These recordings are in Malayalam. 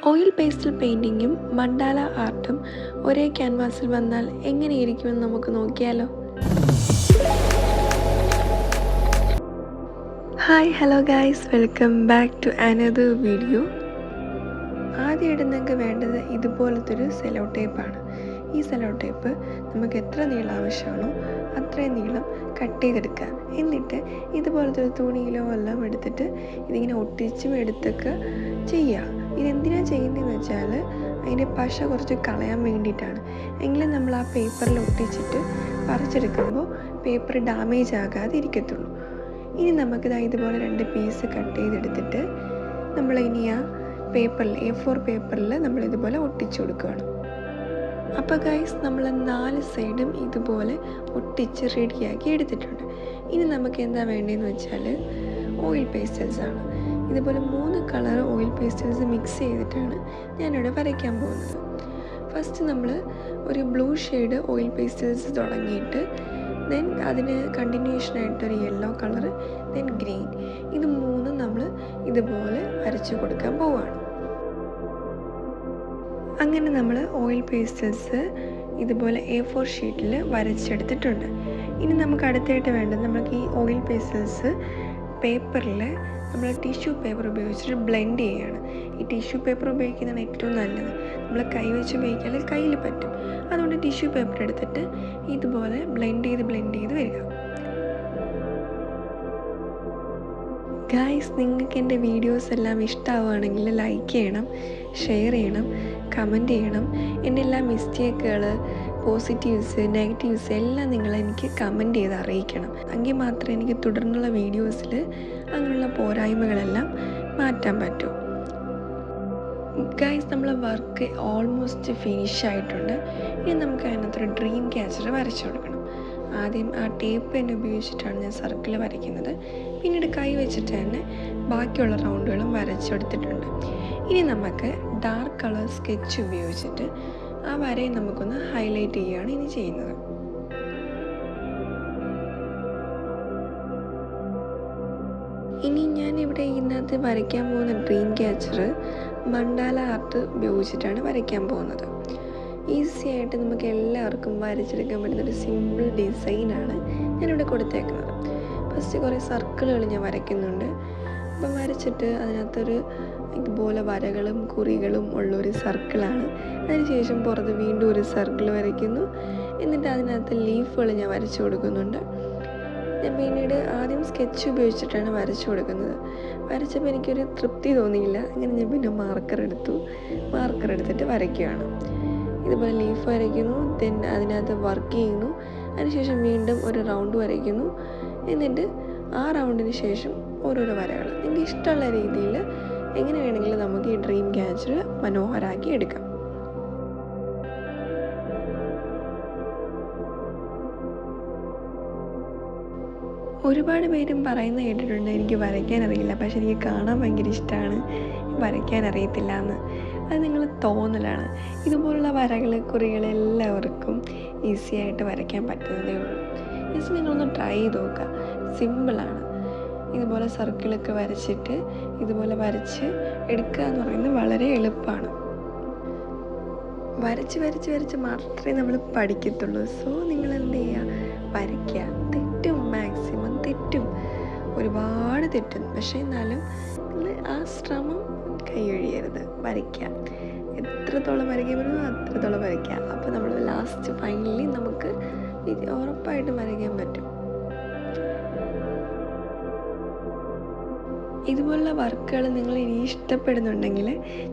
ഓയിൽ പേസ്റ്റൽ പെയിൻറ്റിങ്ങും മണ്ടാല ആർട്ടും ഒരേ ക്യാൻവാസിൽ വന്നാൽ എങ്ങനെയിരിക്കുമെന്ന് നമുക്ക് നോക്കിയാലോ. Hi hello guys, welcome back to another video. ആദ്യമായിട്ട് നിങ്ങൾക്ക് വേണ്ടത് ഇതുപോലത്തെ ഒരു സെലോ ടേപ്പാണ്. ഈ സെലോ ടേപ്പ് നമുക്ക് എത്ര നീളം ആവശ്യമാണോ അത്രയും നീളം കട്ട് ചെയ്തെടുക്കുക. എന്നിട്ട് ഇതുപോലത്തെ ഒരു തുണിയിലോ എല്ലാം എടുത്തിട്ട് ഇതിങ്ങനെ ഒട്ടിച്ചും എടുത്തൊക്കെ ചെയ്യുക. ഇതെന്തിനാണ് ചെയ്യുന്നതെന്ന് വെച്ചാൽ അതിൻ്റെ പശ കുറച്ച് കളയാൻ വേണ്ടിയിട്ടാണ്. എങ്കിലും നമ്മൾ ആ പേപ്പറിൽ ഒട്ടിച്ചിട്ട് പറിച്ചെടുക്കുമ്പോൾ പേപ്പർ ഡാമേജ് ആകാതെ ഇരിക്കത്തുള്ളൂ. ഇനി നമുക്കിത് ഇതുപോലെ 2 പീസ് കട്ട് ചെയ്തെടുത്തിട്ട് നമ്മളിനി ആ പേപ്പറിൽ A4 പേപ്പറിൽ നമ്മളിതുപോലെ ഒട്ടിച്ചു കൊടുക്കുകയാണ്. അപ്പോൾ ഗൈസ്, നമ്മൾ 4 സൈഡും ഇതുപോലെ ഒട്ടിച്ച് റെഡിയാക്കി എടുത്തിട്ടുണ്ട്. ഇനി നമുക്ക് എന്താ വേണ്ടതെന്ന് വെച്ചാൽ ഓയിൽ പേസ്റ്റൽസ് ആണ്. ഇതുപോലെ 3 കളർ ഓയിൽ പേസ്റ്റൽസ് മിക്സ് ചെയ്തിട്ടാണ് ഞാനിവിടെ വരയ്ക്കാൻ പോകുന്നത്. ഫസ്റ്റ് നമ്മൾ ഒരു ബ്ലൂ ഷെയ്ഡ് ഓയിൽ പേസ്റ്റൽസ് തുടങ്ങിയിട്ട് ദെൻ അതിന് കണ്ടിന്യൂഷനായിട്ടൊരു യെല്ലോ കളർ, ദെൻ ഗ്രീൻ, ഇത് 3 നമ്മൾ ഇതുപോലെ വരച്ച് കൊടുക്കാൻ പോവുകയാണ്. അങ്ങനെ നമ്മൾ ഓയിൽ പേസ്റ്റൽസ് ഇതുപോലെ A4 ഷീറ്റിൽ വരച്ചെടുത്തിട്ടുണ്ട്. ഇനി നമുക്ക് അടുത്തായിട്ട് വേണ്ടത് നമുക്ക് ഈ ഓയിൽ പേസ്റ്റൽസ് പേപ്പറിൽ നമ്മൾ ടിഷ്യൂ പേപ്പർ ഉപയോഗിച്ചിട്ട് ബ്ലെൻഡ് ചെയ്യുകയാണ്. ഈ ടിഷ്യൂ പേപ്പർ ഉപയോഗിക്കുന്നതാണ് ഏറ്റവും നല്ലത്. നമ്മൾ കൈ വെച്ച് ഉപയോഗിക്കാതെ കയ്യിൽ പറ്റും. അതുകൊണ്ട് ടിഷ്യൂ പേപ്പർ എടുത്തിട്ട് ഇതുപോലെ ബ്ലെൻഡ് ചെയ്ത് വരിക. ഗൈസ്, നിങ്ങൾക്ക് എൻ്റെ വീഡിയോസ് എല്ലാം ഇഷ്ടമാവുകയാണെങ്കിൽ ലൈക്ക് ചെയ്യണം, ഷെയർ ചെയ്യണം, കമൻറ്റ് ചെയ്യണം. എൻ്റെ എല്ലാ മിസ്റ്റേക്കുകൾ, പോസിറ്റീവ്സ്, നെഗറ്റീവ്സ് എല്ലാം നിങ്ങളെനിക്ക് കമൻറ്റ് ചെയ്ത് അറിയിക്കണം. എങ്കിൽ മാത്രമേ എനിക്ക് തുടർന്നുള്ള വീഡിയോസിൽ അങ്ങനെയുള്ള പോരായ്മകളെല്ലാം മാറ്റാൻ പറ്റൂ. ഗൈസ്, നമ്മളെ വർക്ക് ഓൾമോസ്റ്റ് ഫിനിഷ് ആയിട്ടുണ്ട്. ഇനി നമുക്ക് അതിനകത്തൊരു ഡ്രീം ക്യാച്ചർ വരച്ചു കൊടുക്കണം. ആദ്യം ആ ടേപ്പ് തന്നെ ഉപയോഗിച്ചിട്ടാണ് ഞാൻ സർക്കിൾ വരയ്ക്കുന്നത്. പിന്നീട് കൈ വെച്ചിട്ട് തന്നെ ബാക്കിയുള്ള റൗണ്ടുകളും വരച്ചെടുത്തിട്ടുണ്ട്. ഇനി നമുക്ക് ഡാർക്ക് കളർ സ്കെച്ച് ഉപയോഗിച്ചിട്ട് ആ വരയെ നമുക്കൊന്ന് ഹൈലൈറ്റ് ചെയ്യുകയാണ് ഇനി ചെയ്യുന്നത്. ഇനി ഞാനിവിടെ ഇതിനകത്ത് വരയ്ക്കാൻ പോകുന്ന ഡ്രീം ക്യാച്ചർ മണ്ടാല ആർട്ട് ഉപയോഗിച്ചിട്ടാണ് വരയ്ക്കാൻ പോകുന്നത്. ഈസി ആയിട്ട് നമുക്ക് എല്ലാവർക്കും വരച്ചെടുക്കാൻ പറ്റുന്നൊരു സിമ്പിൾ ഡിസൈനാണ് ഞാനിവിടെ കൊടുത്തേക്കുന്നത്. ഫസ്റ്റ് കുറേ സർക്കിളുകൾ ഞാൻ വരയ്ക്കുന്നുണ്ട്. അപ്പം വരച്ചിട്ട് അതിനകത്തൊരു ഇതുപോലെ വരകളും കുറികളും ഉള്ളൊരു സർക്കിളാണ്. അതിനുശേഷം പുറത്ത് വീണ്ടും ഒരു സർക്കിൾ വരയ്ക്കുന്നു. എന്നിട്ട് അതിനകത്ത് ലീഫുകൾ ഞാൻ വരച്ചു കൊടുക്കുന്നുണ്ട്. ഞാൻ പിന്നീട് ആദ്യം സ്കെച്ച് ഉപയോഗിച്ചിട്ടാണ് വരച്ചു കൊടുക്കുന്നത്. വരച്ചപ്പോൾ എനിക്കൊരു തൃപ്തി തോന്നിയില്ല. അങ്ങനെ ഞാൻ പിന്നെ മാർക്കർ എടുത്തിട്ട് വരയ്ക്കുകയാണ്. ഇതുപോലെ ലീഫ് വരയ്ക്കുന്നു, ദെൻ അതിനകത്ത് വർക്ക് ചെയ്യുന്നു. അതിനുശേഷം വീണ്ടും ഒരു റൗണ്ട് വരയ്ക്കുന്നു. എന്നിട്ട് ആ റൗണ്ടിന് ശേഷം ഓരോരോ വരകൾ എനിക്ക് ഇഷ്ടമുള്ള രീതിയിൽ എങ്ങനെ വേണമെങ്കിലും നമുക്ക് ഈ ഡ്രീം ക്യാച്ചർ മനോഹരമാക്കി എടുക്കാം. ഒരുപാട് പേരും പറയുന്നത് കേട്ടിട്ടുണ്ട് എനിക്ക് വരയ്ക്കാൻ അറിയില്ല, പക്ഷെ എനിക്ക് കാണാൻ ഭയങ്കര ഇഷ്ടമാണ്, വരയ്ക്കാൻ അറിയത്തില്ല എന്ന്. അത് നിങ്ങൾ തോന്നലാണ്. ഇതുപോലുള്ള വരകൾ, കുറികൾ എല്ലാവർക്കും ഈസി ആയിട്ട് വരയ്ക്കാൻ പറ്റുന്നതേ ഉള്ളൂ. ജസ്റ്റ് നിങ്ങളൊന്ന് ട്രൈ ചെയ്ത് നോക്കുക. സിമ്പിളാണ്. ഇതുപോലെ സർക്കിളൊക്കെ വരച്ചിട്ട് ഇതുപോലെ വരച്ച് എടുക്കുക എന്ന് പറയുന്നത് വളരെ എളുപ്പമാണ്. വരച്ച് മാത്രമേ നമ്മൾ പഠിക്കത്തുള്ളൂ. സോ നിങ്ങൾ എന്ത് ചെയ്യുക, വരയ്ക്കുക. തെറ്റും, മാക്സിമം തെറ്റും, ഒരുപാട് തെറ്റും. പക്ഷേ എന്നാലും നിങ്ങൾ ആ ശ്രമം കൈയൊഴിയരുത്. വരയ്ക്കുക, എത്രത്തോളം വരയ്ക്കാൻ പറ്റുമോ അത്രത്തോളം വരയ്ക്കുക. അപ്പോൾ നമ്മൾ ലാസ്റ്റ് ഫൈനലി നമുക്ക് ഉറപ്പായിട്ടും വരയ്ക്കാൻ പറ്റും. ഇതുപോലുള്ള വർക്കുകൾ നിങ്ങൾ ഇനി ഇഷ്ടപ്പെടുന്നുണ്ടെങ്കിൽ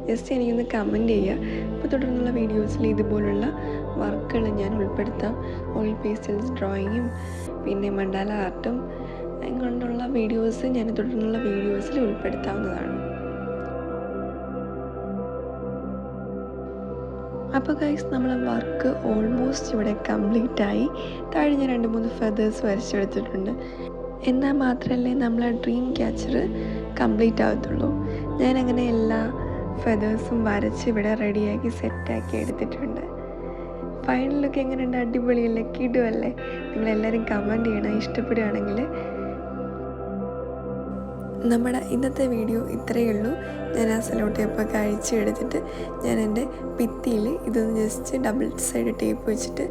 ജസ്റ്റ് എനിക്കൊന്ന് കമൻറ്റ് ചെയ്യുക. അപ്പോൾ തുടർന്നുള്ള വീഡിയോസിൽ ഇതുപോലുള്ള വർക്കുകൾ ഞാൻ ഉൾപ്പെടുത്താം. ഓയിൽ പേസ്റ്റൽസ് ഡ്രോയിങ്ങും പിന്നെ മണ്ടാല ആർട്ടും കൊണ്ടുള്ള വീഡിയോസ് ഞാൻ തുടർന്നുള്ള വീഡിയോസിൽ ഉൾപ്പെടുത്താവുന്നതാണ്. അപ്പോൾ ഗൈസ്, നമ്മളെ വർക്ക് ഓൾമോസ്റ്റ് ഇവിടെ കംപ്ലീറ്റായി. താഴെ ഞാൻ 2-3 ഫെദേഴ്സ് വരച്ചെടുത്തിട്ടുണ്ട്. എന്നാൽ മാത്രമല്ലേ നമ്മളെ ഡ്രീം ക്യാച്ചർ കംപ്ലീറ്റ് ആവത്തുള്ളൂ. ഞാനങ്ങനെ എല്ലാ ഫെദേഴ്സും വരച്ച് ഇവിടെ റെഡിയാക്കി സെറ്റാക്കി എടുത്തിട്ടുണ്ട്. ഫൈനൽ ലുക്ക് എങ്ങനെയുണ്ട്? അടിപൊളിയല്ലേ? കിടുവല്ലേ? നിങ്ങളെല്ലാവരും കമൻറ്റ് ചെയ്യണം ഇഷ്ടപ്പെടുകയാണെങ്കിൽ. നമ്മുടെ ഇന്നത്തെ വീഡിയോ ഇത്രയേ ഉള്ളൂ. ഞാൻ ആ സെലോ ടേപ്പൊക്കെ അഴിച്ചെടുത്തിട്ട് ഞാൻ എൻ്റെ ഭിത്തിയിൽ ഇതൊന്ന് ജസ്റ്റ് ഡബിൾ സൈഡ് ടേപ്പ് വെച്ചിട്ട്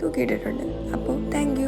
തൂക്കിയിട്ടിട്ടുണ്ട്. അപ്പോൾ താങ്ക് യു.